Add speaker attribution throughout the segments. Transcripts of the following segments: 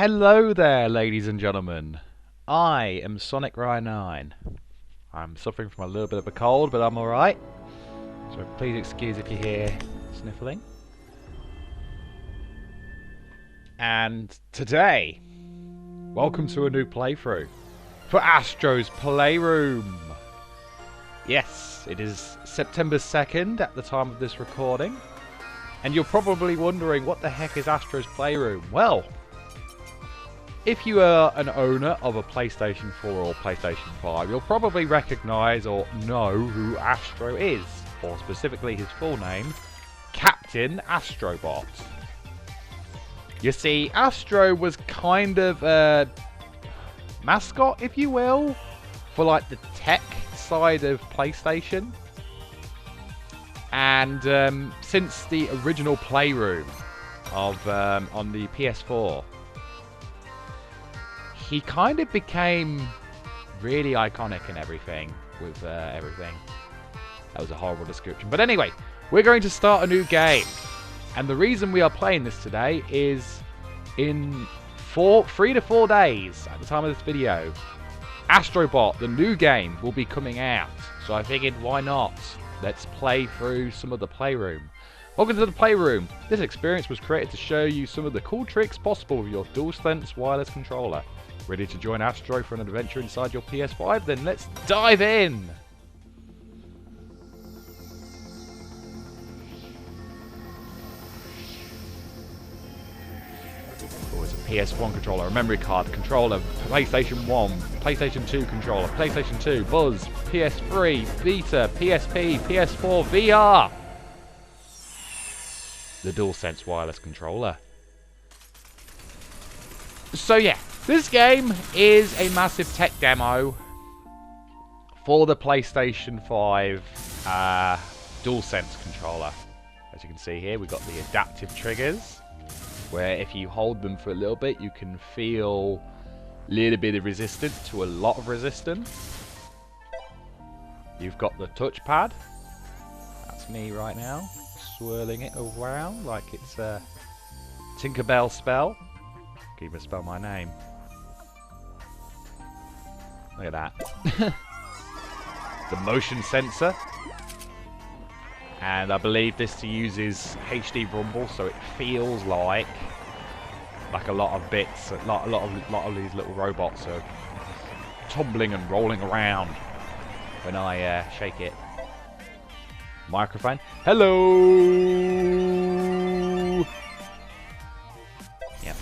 Speaker 1: Hello there, ladies and gentlemen. I am Sonic Ryan 9. I'm suffering from a little bit of a cold, but I'm alright. So please excuse if you hear sniffling. And today, welcome to a new playthrough for Astro's Playroom. Yes, it is September 2nd at the time of this recording. And you're probably wondering, what the heck is Astro's Playroom? Well, if you are an owner of a PlayStation 4 or PlayStation 5, you'll probably recognise or know who Astro is, or specifically his full name, Captain Astrobot. You see, Astro was kind of a mascot, if you will, for like the tech side of PlayStation. And since the original Playroom of on the PS4, he kind of became really iconic and everything with everything. That was a horrible description. But anyway, we're going to start a new game. And the reason we are playing this today is in 3 to 4 days at the time of this video, Astrobot, the new game, will be coming out. So I figured, why not? Let's play through some of the Playroom. Welcome to the Playroom. This experience was created to show you some of the cool tricks possible with your DualSense wireless controller. Ready to join Astro for an adventure inside your PS5? Then let's dive in! Oh, it's a PS1 controller, a memory card controller, PlayStation 1, PlayStation 2 controller, PlayStation 2, Buzz, PS3, Vita, PSP, PS4, VR! The DualSense wireless controller. So yeah, this game is a massive tech demo for the PlayStation 5 DualSense controller. As you can see here, we've got the adaptive triggers, where if you hold them for a little bit, you can feel a little bit of resistance to a lot of resistance. You've got the touchpad. That's me right now, swirling it around like it's a Tinkerbell spell. Can't even spell my name. Look at that. The motion sensor. And I believe this uses HD rumble, so it feels like a lot of bits, a lot of these little robots are tumbling and rolling around when I shake it. Microphone. Hello. Yep.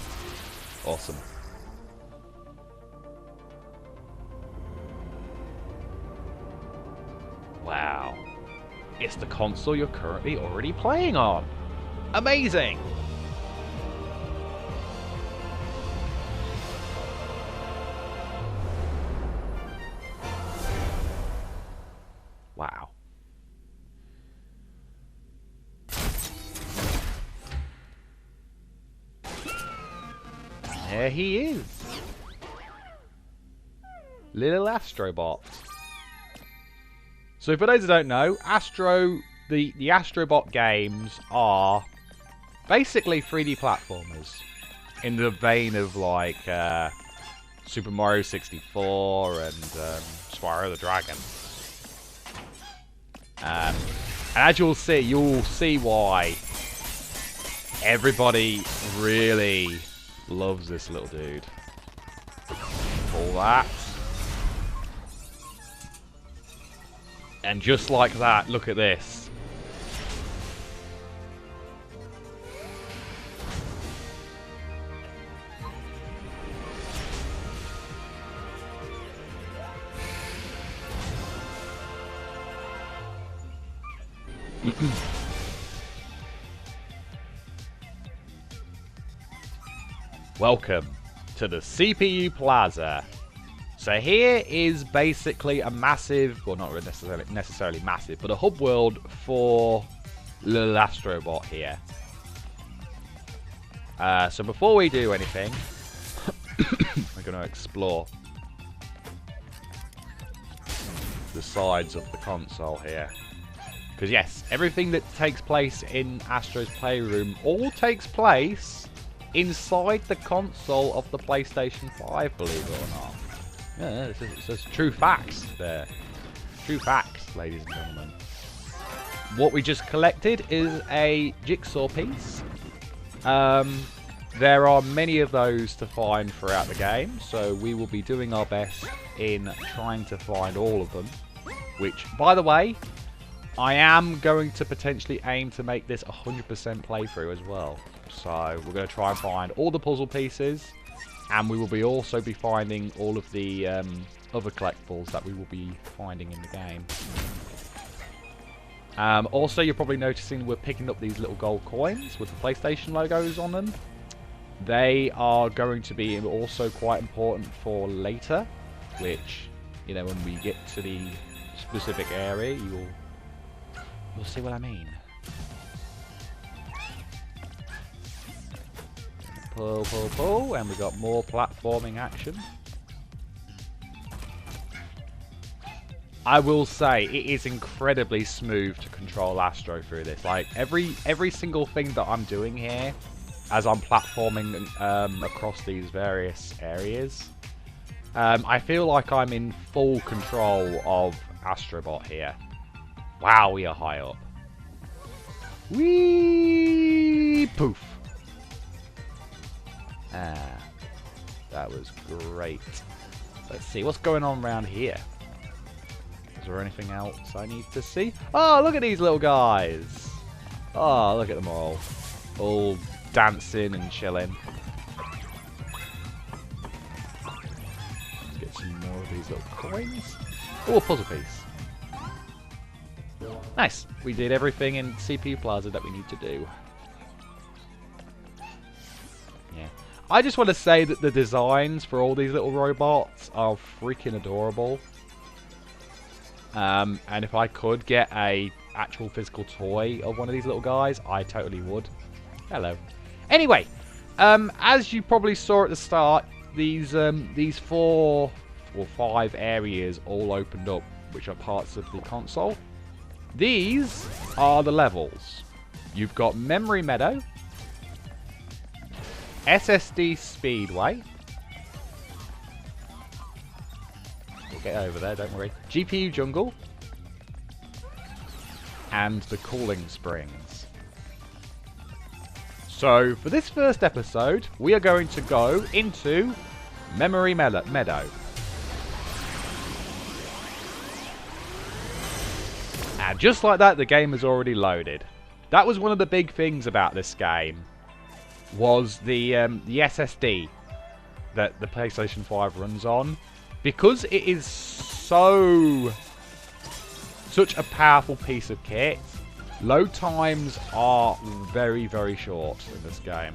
Speaker 1: Awesome. Wow. It's the console you're currently already playing on. Amazing! Wow. There he is. Little Astrobot. So for those who don't know, the Astrobot games are basically 3D platformers in the vein of like Super Mario 64 and Spyro the Dragon. And as you'll see why everybody really loves this little dude. All that. And just like that, look at this. Welcome to the CPU Plaza. So here is basically a massive, well, not necessarily massive, but a hub world for little Astrobot here. So before we do anything, we're going to explore the sides of the console here. Because yes, everything that takes place in Astro's Playroom all takes place inside the console of the PlayStation 5, believe it or not. Yeah, it's just true facts there. True facts, ladies and gentlemen. What we just collected is a jigsaw piece. There are many of those to find throughout the game, so we will be doing our best in trying to find all of them. Which, by the way, I am going to potentially aim to make this 100% playthrough as well. So we're going to try and find all the puzzle pieces, and we will be also be finding all of the other collectibles that we will be finding in the game. Also, you're probably noticing we're picking up these little gold coins with the PlayStation logos on them. They are going to be also quite important for later, which, you know, when we get to the specific area, you'll see what I mean. Pull, pull, pull, and we got more platforming action. I will say it is incredibly smooth to control Astro through this. Like every single thing that I'm doing here, as I'm platforming across these various areas, I feel like I'm in full control of Astrobot here. Wow, we are high up. Whee! Poof. Ah, that was great. Let's see what's going on around here. Is there anything else I need to see? Oh, look at these little guys. Oh, look at them all dancing and chilling. Let's get some more of these little coins. Oh, a puzzle piece. Nice. We did everything in CPU Plaza that we need to do. Yeah. I just want to say that the designs for all these little robots are freaking adorable. And if I could get a actual physical toy of one of these little guys, I totally would. Hello. Anyway, as you probably saw at the start, these 4 or 5 areas all opened up, which are parts of the console. These are the levels. You've got Memory Meadow, SSD Speedway. We'll get over there, don't worry. GPU Jungle. And the Cooling Springs. So, for this first episode, we are going to go into Memory Meadow. And just like that, the game is already loaded. That was one of the big things about this game, was the SSD that the PlayStation 5 runs on. Because it is such a powerful piece of kit, load times are very, very short in this game.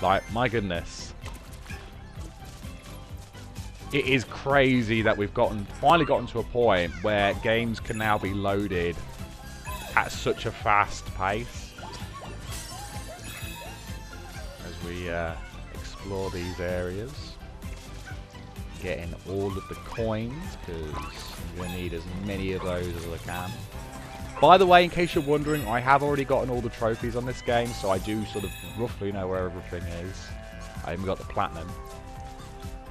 Speaker 1: Like, my goodness. It is crazy that we've finally gotten to a point where games can now be loaded at such a fast pace. As we explore these areas. Getting all of the coins, because I'm going to need as many of those as I can. By the way, in case you're wondering, I have already gotten all the trophies on this game, so I do sort of roughly know where everything is. I even got the platinum.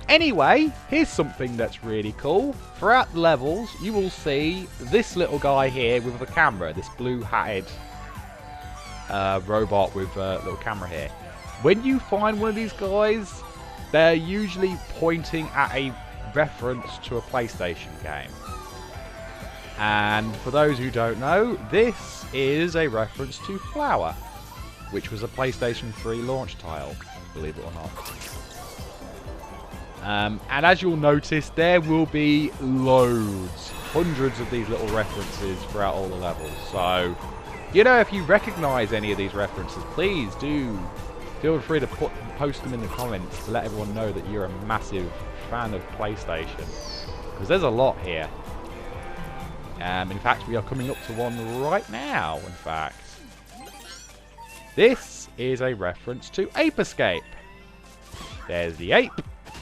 Speaker 1: Anyway, here's something that's really cool. Throughout the levels, you will see this little guy here with a camera, this blue-hatted robot with a little camera here. When you find one of these guys, they're usually pointing at a reference to a PlayStation game. And for those who don't know, this is a reference to Flower, which was a PlayStation 3 launch title, believe it or not. And as you'll notice, there will be loads, hundreds of these little references throughout all the levels. So, you know, if you recognise any of these references, please do feel free to post them in the comments to let everyone know that you're a massive fan of PlayStation. Because there's a lot here. In fact, we are coming up to one right now, in fact. This is a reference to Ape Escape. There's the ape.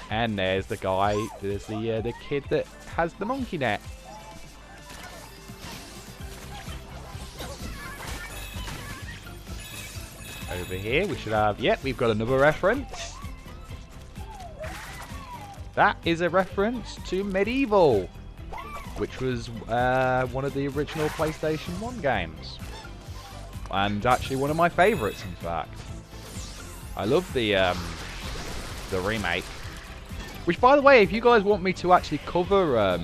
Speaker 1: And there's the guy, there's the kid that has the monkey net. Over here we should have, yep, we've got another reference. That is a reference to Medieval, which was one of the original PlayStation 1 games. And actually one of my favourites, in fact. I love the remake. Which, by the way, if you guys want me to actually cover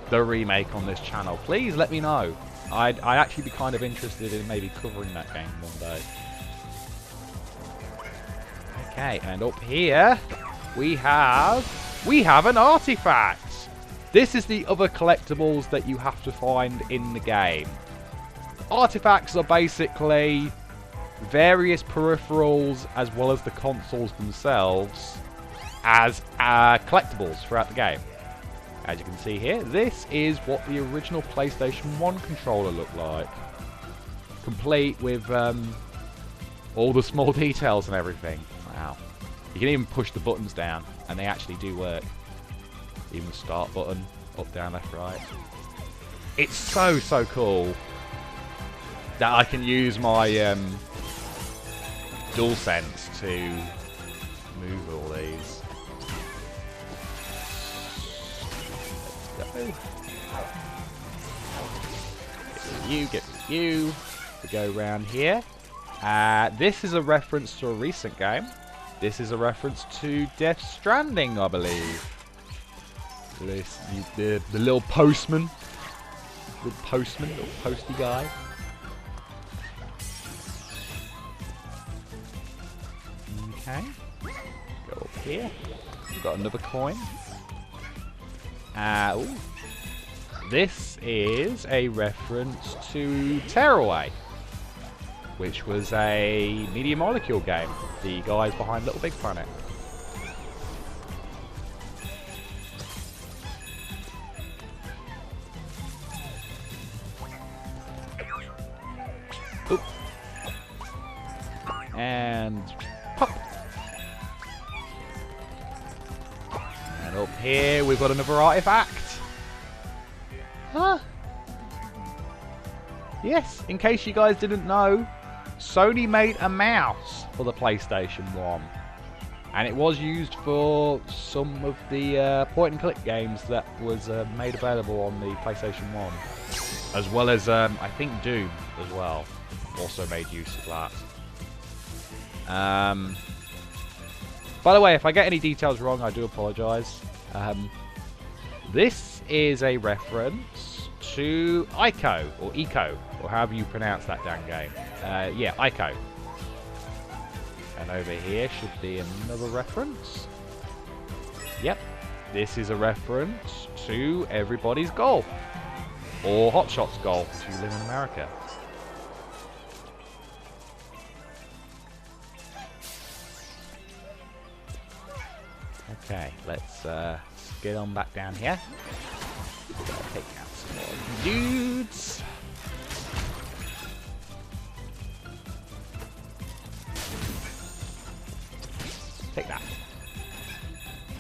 Speaker 1: the remake on this channel, please let me know. I'd actually be kind of interested in maybe covering that game one day. Okay, and up here we have an artifact. This is the other collectibles that you have to find in the game. Artifacts are basically various peripherals as well as the consoles themselves as collectibles throughout the game. As you can see here, this is what the original PlayStation 1 controller looked like. Complete with all the small details and everything. Wow. You can even push the buttons down, and they actually do work. Even the start button, up, down, left, right. It's so, so cool that I can use my DualSense to move all these. Get with you. We go around here. This is a reference to a recent game. This is a reference to Death Stranding, I believe. The little postman. Little posty guy. Okay. Go up here. We've got another coin. Ooh. This is a reference to Tearaway, which was a Media Molecule game. The guys behind Little Big Planet. Oop. And pop. And up here we've got another artifact. Huh? Yes, in case you guys didn't know, Sony made a mouse for the PlayStation 1. And it was used for some of the point-and-click games that was made available on the PlayStation 1. As well as, I think, Doom as well. Also made use of that. By the way, if I get any details wrong, I do apologise. This is a reference to Ico, or Eco, or however you pronounce that damn game. Yeah, Ico. And over here should be another reference. Yep, this is a reference to Everybody's Golf, or Hot Shots Golf if you live in America. Okay, let's get on back down here. Take out some more dudes. Take that.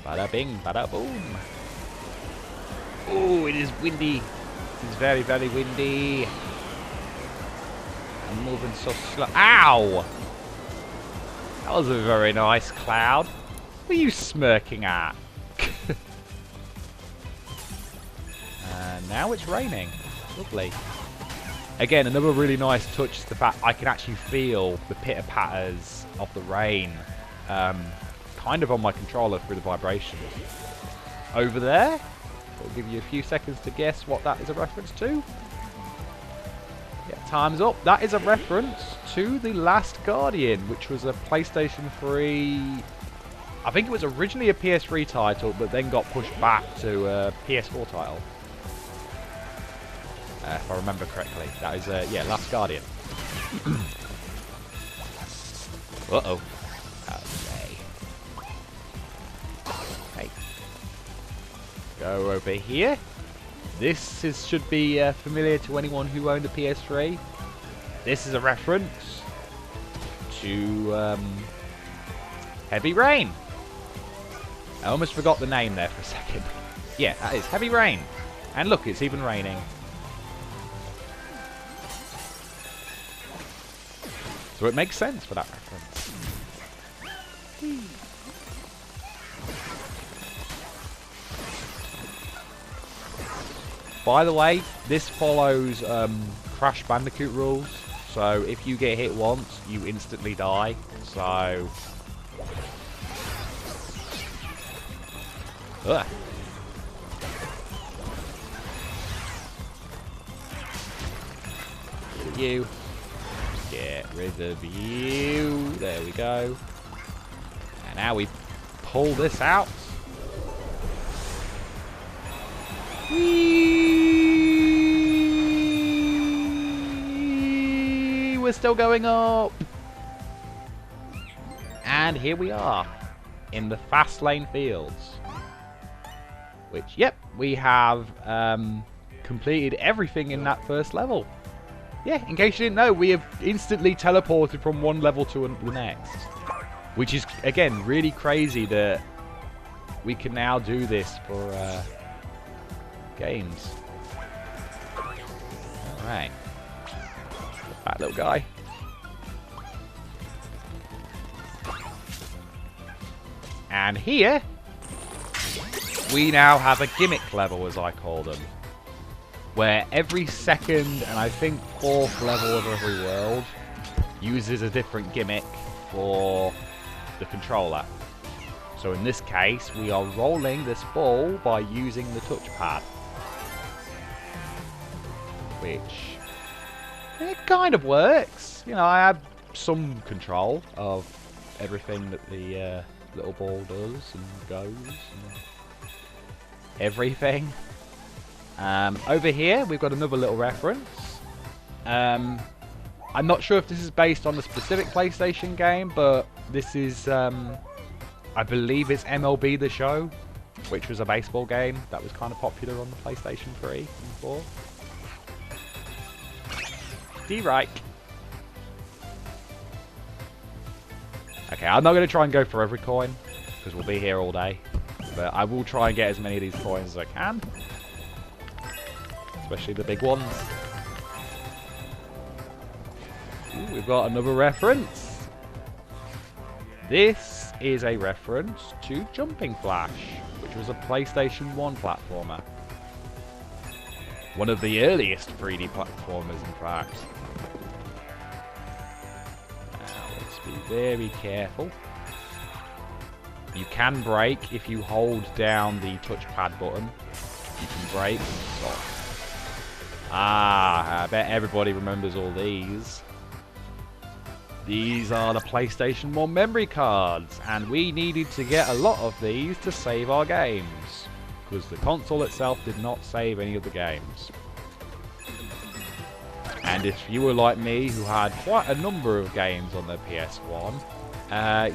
Speaker 1: Bada bing, bada boom. Oh, it is windy. It's very, very windy. I'm moving so slow. Ow! That was a very nice cloud. What are you smirking at? And now it's raining. Lovely. Again, another really nice touch is the fact I can actually feel the pitter-patters of the rain kind of on my controller through the vibrations. Over there, I'll give you a few seconds to guess what that is a reference to. Yeah, time's up. That is a reference to The Last Guardian, which was a PlayStation 3... I think it was originally a PS3 title, but then got pushed back to a PS4 title. If I remember correctly. That is, yeah, Last Guardian. Uh-oh. Okay. Hey. Go over here. This should be familiar to anyone who owned a PS3. This is a reference to Heavy Rain. I almost forgot the name there for a second. Yeah, that is Heavy Rain. And look, it's even raining. So it makes sense for that reference. By the way, this follows Crash Bandicoot rules. So if you get hit once, you instantly die. So... Ugh. You. Get rid of you. There we go. And now we pull this out. Whee! We're still going up. And here we are in the fast lane fields. Which, yep, we have completed everything in that first level. Yeah, in case you didn't know, we have instantly teleported from one level to the next. Which is, again, really crazy that we can now do this for games. Alright. That little guy. And here, we now have a gimmick level, as I call them. Where every second and I think fourth level of every world uses a different gimmick for the controller. So in this case, we are rolling this ball by using the touchpad. Which, it kind of works. You know, I have some control of everything that the little ball does and goes and everything. Over here, we've got another little reference. I'm not sure if this is based on a specific PlayStation game, but this is, I believe it's MLB The Show, which was a baseball game that was kind of popular on the PlayStation 3 and 4. D-Reich. Okay, I'm not going to try and go for every coin, because we'll be here all day. But I will try and get as many of these coins as I can. Especially the big ones. Ooh, we've got another reference. This is a reference to Jumping Flash, which was a PlayStation 1 platformer. One of the earliest 3D platformers, in fact. Now, let's be very careful. You can break if you hold down the touchpad button. You can break and stop. Ah, I bet everybody remembers all these. These are the PlayStation 1 memory cards, and we needed to get a lot of these to save our games, because the console itself did not save any of the games. And if you were like me, who had quite a number of games on the PS1,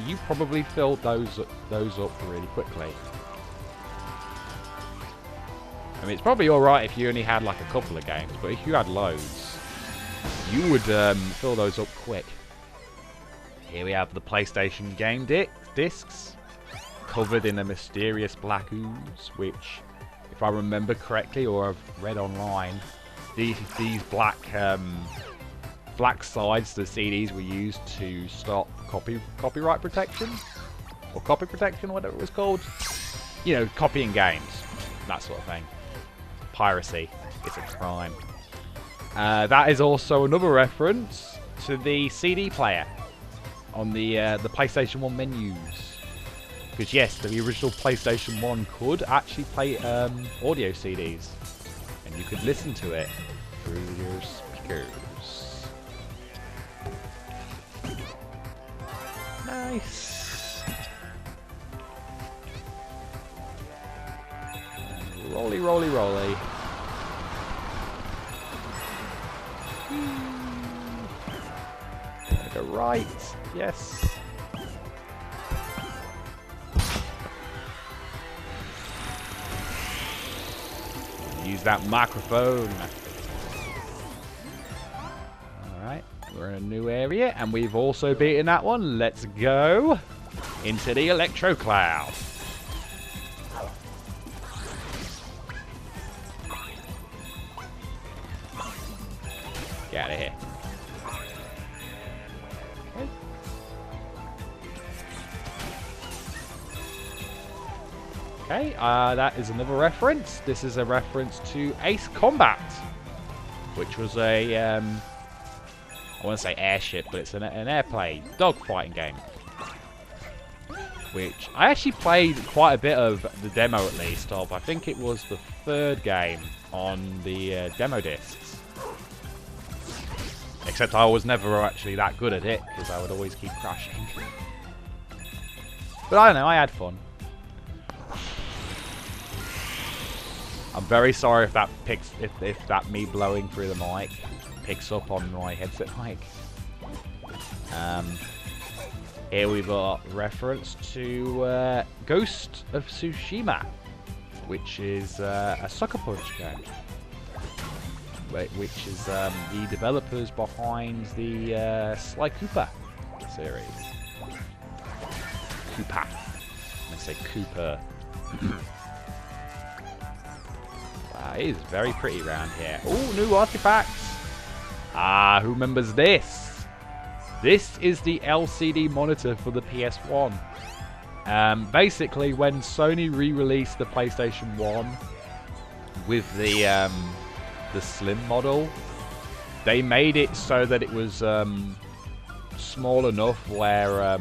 Speaker 1: you probably filled those up really quickly. I mean, it's probably alright if you only had like a couple of games, but if you had loads, you would fill those up quick. Here we have the PlayStation game discs, covered in a mysterious black ooze, which, if I remember correctly, or I've read online, these black sides to the CDs were used to stop copyright protection, or copy protection, whatever it was called. You know, copying games, that sort of thing. Piracy is a crime. That is also another reference to the CD player on the PlayStation 1 menus. Because yes, the original PlayStation 1 could actually play audio CDs, and you could listen to it through your speakers. Nice. Rolly, rolly, rolly. Gotta go right. Yes. Use that microphone. Alright, we're in a new area, and we've also beaten that one. Let's go into the Electro Cloud. Get out of here. Okay. Okay, that is another reference. This is a reference to Ace Combat, which was a, I want to say airship, but it's an airplane dogfighting game. Which I actually played quite a bit of the demo, at least, of. I think it was the 3rd game on the demo discs. Except I was never actually that good at it, because I would always keep crashing. But I don't know, I had fun. I'm very sorry if that if that me blowing through the mic picks up on my headset mic. Here we've got reference to Ghost of Tsushima, which is a Sucker Punch game, which is the developers behind the Sly Cooper series. Cooper. I say Cooper. It is very pretty around here. Oh, new artifacts. Ah, who remembers this? This is the LCD monitor for the PS1. Basically, when Sony re-released the PlayStation 1 with the slim model, they made it so that it was small enough where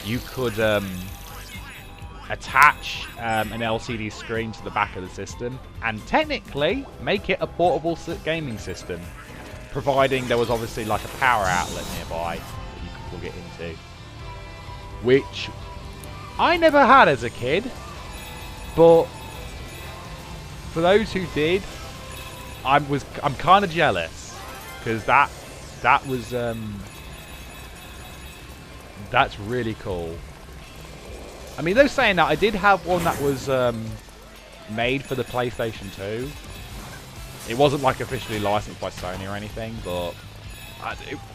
Speaker 1: you could attach an LCD screen to the back of the system and technically make it a portable gaming system, providing there was obviously like a power outlet nearby that you could plug it into, which I never had as a kid, but for those who did, I'm kind of jealous, because that was that's really cool. I mean, though saying that, I did have one that was made for the PlayStation 2. It wasn't like officially licensed by Sony or anything, but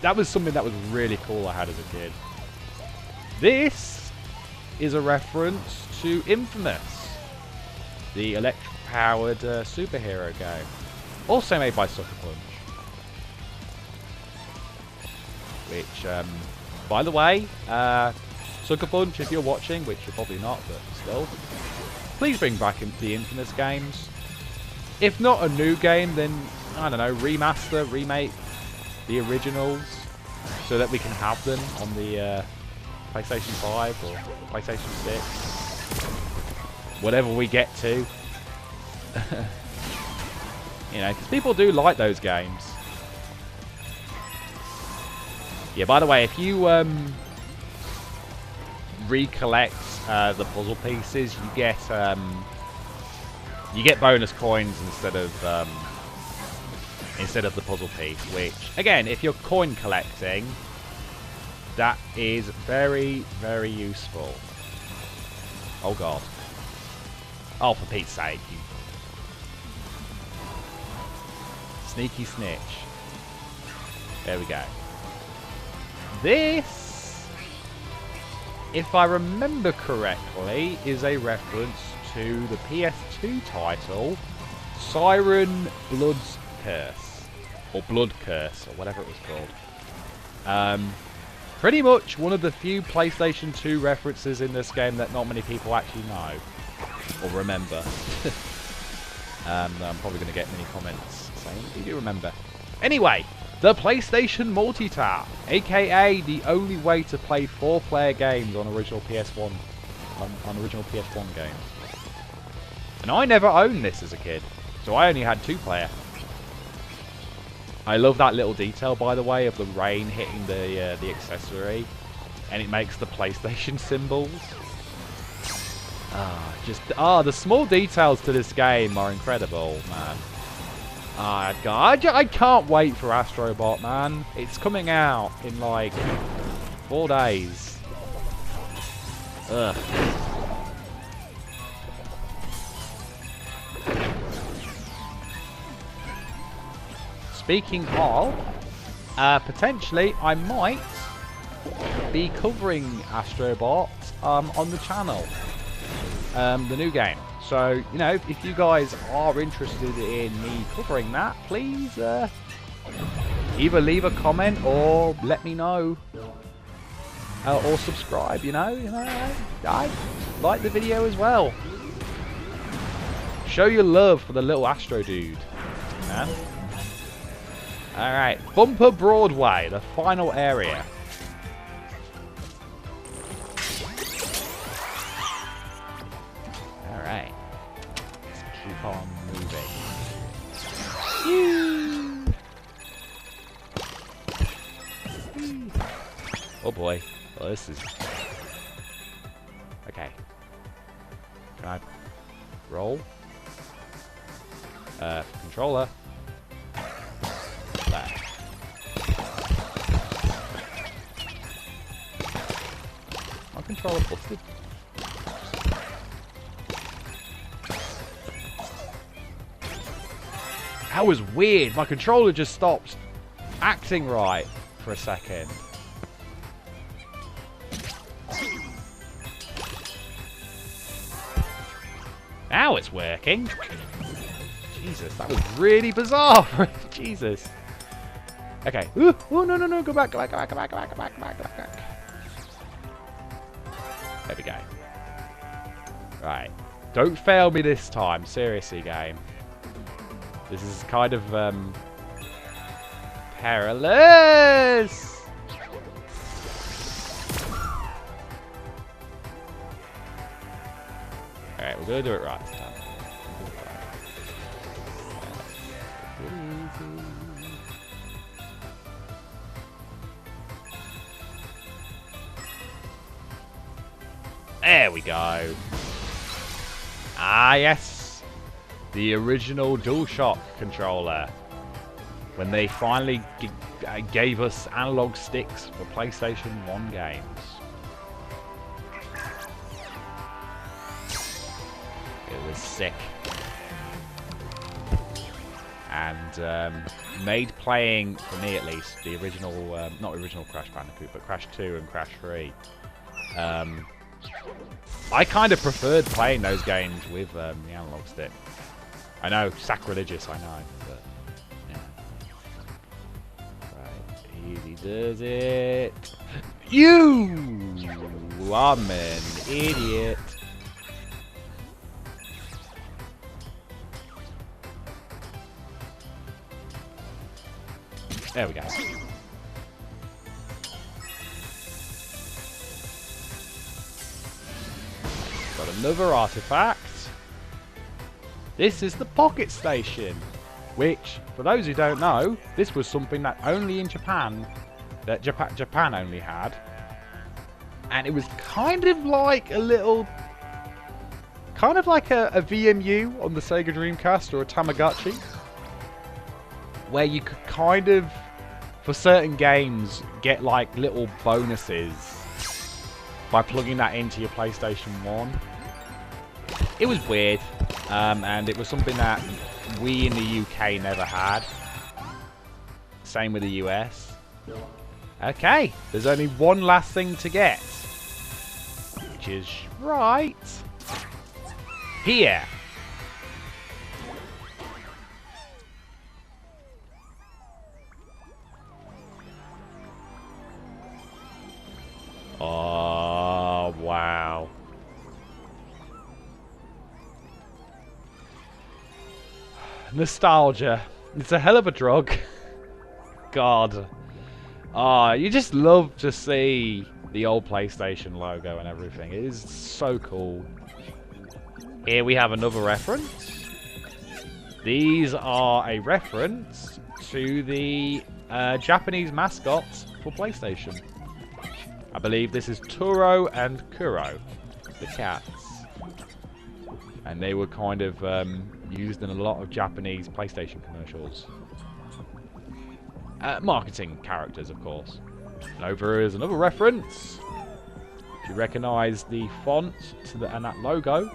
Speaker 1: that was something that was really cool I had as a kid. This is a reference to Infamous, the electric-powered superhero game, also made by Sucker Punch. Which, by the way, Sucker Punch, if you're watching, which you're probably not, but still, please bring back the Infamous games. If not a new game, then, I don't know, remaster, remake the originals, so that we can have them on the PlayStation 5 or PlayStation 6. Whatever we get to. You know, because people do like those games. Yeah, by the way, if you recollect the puzzle pieces, you get bonus coins instead of the puzzle piece, which, again, if you're coin collecting, that is very, very useful. Oh god. Oh, for Pete's sake, you sneaky snitch. There we go. This, if I remember correctly, is a reference to the PS2 title Siren Blood's Curse, or Blood Curse, or whatever it was called. Pretty much one of the few PlayStation 2 references in this game that not many people actually know or remember. I'm probably going to get many comments saying, "Do you remember?" Anyway, the PlayStation Multi-Tap, aka the only way to play 4-player games on original PS1, on original PS1 games. And I never owned this as a kid, so I only had 2-player. I love that little detail, by the way, of the rain hitting the accessory, and it makes the PlayStation symbols. The small details to this game are incredible, man. I can't wait for Astrobot, man. It's coming out in like 4 days. Ugh. Speaking of, potentially I might be covering Astrobot on the channel, the new game. So, you know, if you guys are interested in me covering that, please either leave a comment or let me know. Or subscribe, you know. I like the video as well. Show your love for the little Astro dude, man. Alright, Bumper Broadway, the final area. Alright. Let's keep on moving. Oh boy. Well, this is... Okay. Can I roll? Controller. There. My controller busted. That was weird. My controller just stopped acting right for a second. Now it's working. Jesus, that was really bizarre. Jesus. Okay. Ooh, oh, no. Go back. There we go. Right. Don't fail me this time. Seriously, game. This is kind of, perilous. Alright, we're gonna do it right this time. There we go. Ah, yes. The original DualShock controller. When they finally gave us analog sticks for PlayStation 1 games. It was sick. And made playing, for me at least, the original, not original Crash Bandicoot, but Crash 2 and Crash 3. I kind of preferred playing those games with the analog stick. I know, sacrilegious, I know, but yeah. Right, easy does it. You! I'm an idiot. There we go. Got another artifact. This is the Pocket Station, which, for those who don't know, this was something that only in Japan, that Japan only had, and it was kind of like a little, kind of like a VMU on the Sega Dreamcast or a Tamagotchi, where you could kind of, for certain games, get like little bonuses by plugging that into your PlayStation 1. It was weird, and it was something that we in the UK never had. Same with the US. Okay, there's only one last thing to get, which is right here. Oh, wow. Nostalgia. It's a hell of a drug. God. Oh, you just love to see the old PlayStation logo and everything. It is so cool. Here we have another reference. These are a reference to the Japanese mascots for PlayStation. I believe this is Turo and Kuro, the cats. And they were kind of used in a lot of Japanese PlayStation commercials. Marketing characters, of course. And over is another reference. If you recognise the font to and that logo,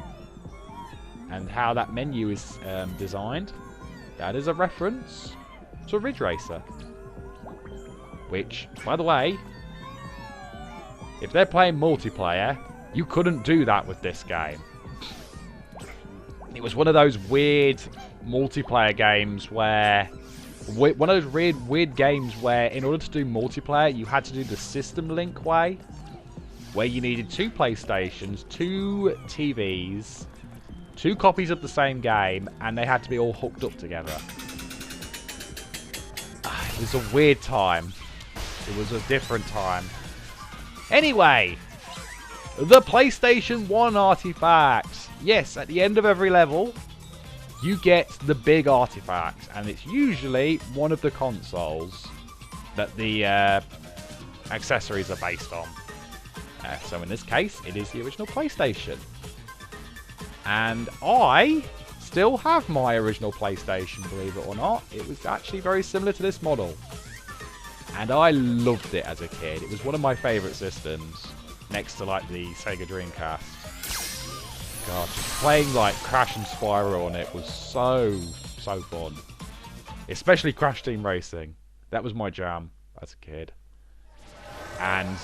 Speaker 1: and how that menu is designed, that is a reference to Ridge Racer. Which, by the way, if they're playing multiplayer, you couldn't do that with this game. It was one of those weird multiplayer games where One of those weird games where in order to do multiplayer, you had to do the system link way, where you needed 2 PlayStations, 2 TVs, 2 copies of the same game, and they had to be all hooked up together. It was a weird time. It was a different time. Anyway, the PlayStation 1 artifacts. Yes, at the end of every level, you get the big artifact, and it's usually one of the consoles that the accessories are based on. So in this case, it is the original PlayStation. And I still have my original PlayStation, believe it or not. It was actually very similar to this model. And I loved it as a kid. It was one of my favourite systems, next to like the Sega Dreamcast. God, just playing like Crash and Spyro on it was so fun. Especially Crash Team Racing. That was my jam as a kid. And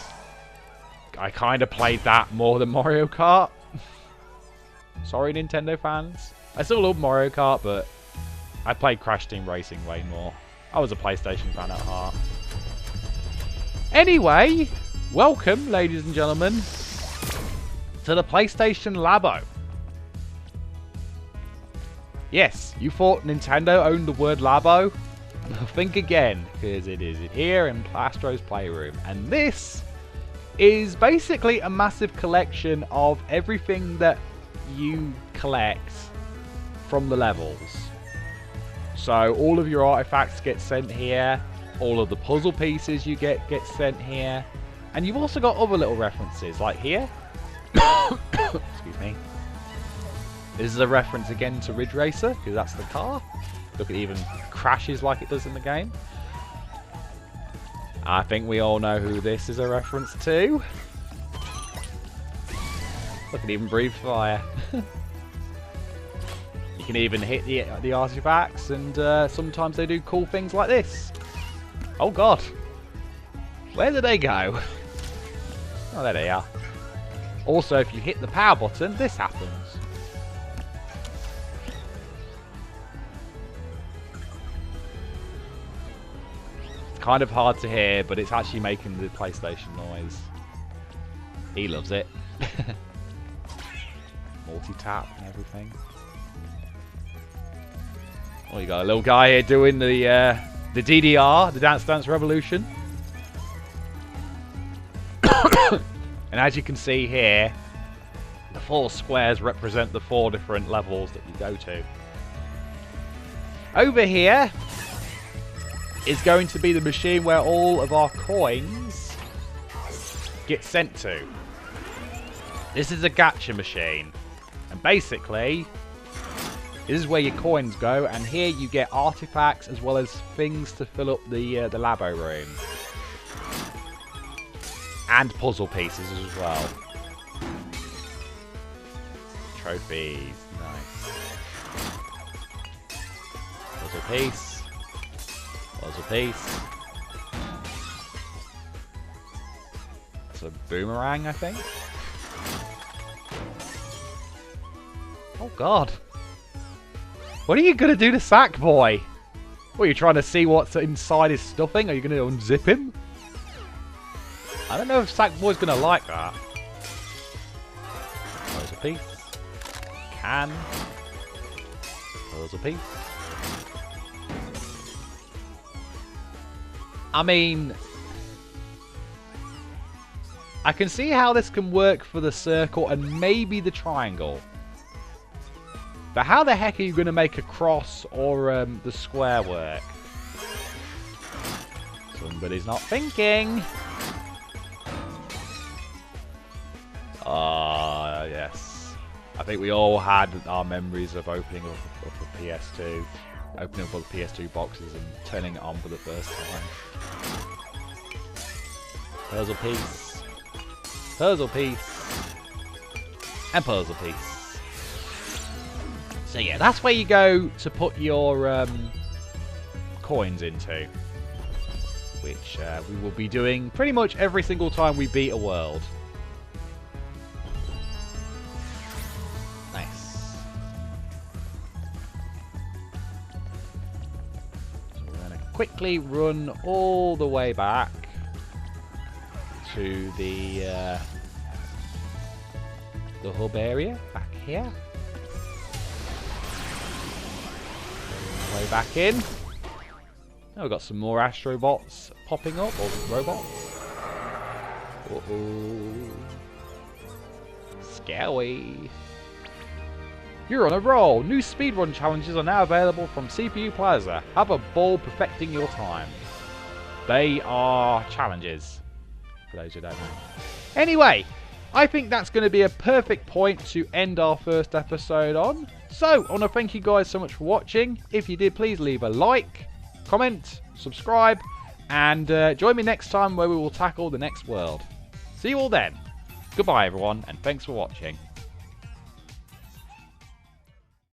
Speaker 1: I kind of played that more than Mario Kart. Sorry, Nintendo fans. I still love Mario Kart, but I played Crash Team Racing way more. I was a PlayStation fan at heart. Anyway, welcome, ladies and gentlemen, to the PlayStation Labo. Yes, you thought Nintendo owned the word Labo? Think again, because it is here in Astro's Playroom. And this is basically a massive collection of everything that you collect from the levels. So all of your artifacts get sent here. All of the puzzle pieces you get sent here. And you've also got other little references, like here. Excuse me. This is a reference again to Ridge Racer, because that's the car. Look, it even crashes like it does in the game. I think we all know who this is a reference to. Look, it even breathes fire. You can even hit the artifacts, and sometimes they do cool things like this. Oh god. Where did they go? Oh, there they are. Also, if you hit the power button, this happens. It's kind of hard to hear, but it's actually making the PlayStation noise. He loves it. Multi-tap and everything. Oh, you got a little guy here doing the DDR, the Dance Dance Revolution. And as you can see here, the 4 squares represent the 4 different levels that you go to. Over here is going to be the machine where all of our coins get sent to. This is a gacha machine. And basically, this is where your coins go, and here you get artifacts as well as things to fill up the Labo room. And puzzle pieces as well. Trophies, nice. Puzzle piece. Puzzle piece. That's a boomerang, I think. Oh god. What are you going to do to Sackboy? What, are you trying to see what's inside his stuffing? Are you going to unzip him? I don't know if Sackboy's going to like that. Puzzle piece. Can. Puzzle piece. I mean, I can see how this can work for the circle and maybe the triangle. But how the heck are you going to make a cross or the square work? Somebody's not thinking. Ah, yes. I think we all had our memories of opening up a PS2. Opening up all the PS2 boxes and turning it on for the first time. Puzzle piece. Puzzle piece. And puzzle piece. So yeah, that's where you go to put your coins into. Which we will be doing pretty much every single time we beat a world. Nice. So we're going to quickly run all the way back to the hub area back here. Way back in. Now we've got some more Astrobots popping up, or robots. Uh-oh. Scary. You're on a roll. New speedrun challenges are now available from CPU Plaza. Have a ball perfecting your time. They are challenges, for those who don't know. Anyway, I think that's going to be a perfect point to end our first episode on. So, I want to thank you guys so much for watching. If you did, please leave a like, comment, subscribe, and join me next time where we will tackle the next world. See you all then. Goodbye, everyone, and thanks for watching.